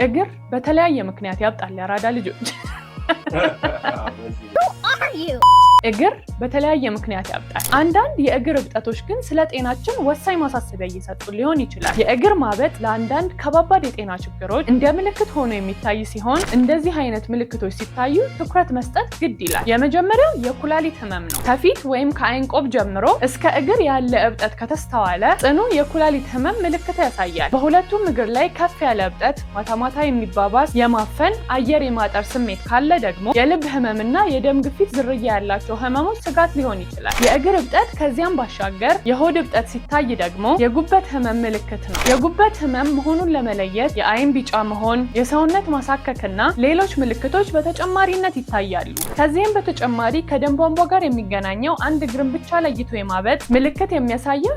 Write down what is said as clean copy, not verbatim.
እግር በተለያየ ምክንያት ያብጣል ያራዳ ልጆች። እግር በተለያየ ምክንያት ያብጣል። አንዳንድ የእግር እብጠቶች ግን ስለ ጤናችን ወሳኝ ማሳሰቢያ እየሰጡ ሊሆን ይችላል። የእግር ማበጥ ለአንዳንድ ከባባድ የጤና ችግሮች እንደ ምልክት ሆኖ የሚታይ ሲሆን እንደዚህ አይነት ምልክቶች ሲታዩ ትኩረት መስጠት ግድ ይላል። የመጀመሪያው የኩላሊት ህመም ነው። ከፊት ወይም ከአይን ቆብ ጀምሮ እስከ እግር ያለ እብጠት ከተስተዋለ ጽኑ የኩላሊት ህመም ምልክት ያሳያል። በሁለቱም እግር ላይ ከፍ ያለ እብጠት፣ ማታ ማታ የሚባባስ የማፈን አየር የማጠር ስሜት ካለ ደግሞ የልብ ህመምና የደም ግፊት ዝርያ ያላቸው ህመሞች ስጋት ሊሆን ይችላል። የእግር እብጠት ከዚያም ባሻገር የሆድ እብጠት ሲታይ ደግሞ የጉበት ህመም ምልክት ነው። የጉበት ህመም መሆኑን ለመለየት የአይን ቢጫ መሆን፣ የሰውነት ማሳከክና ሌሎች ምልክቶች በተጨማሪነት ይታያሉ። ከዚህም በተጨማሪ ከደም ቧንቧ ጋር የሚገናኘው አንድ እግርን ብቻ ለይቶ የማበጥ ምልክት የሚያሳየው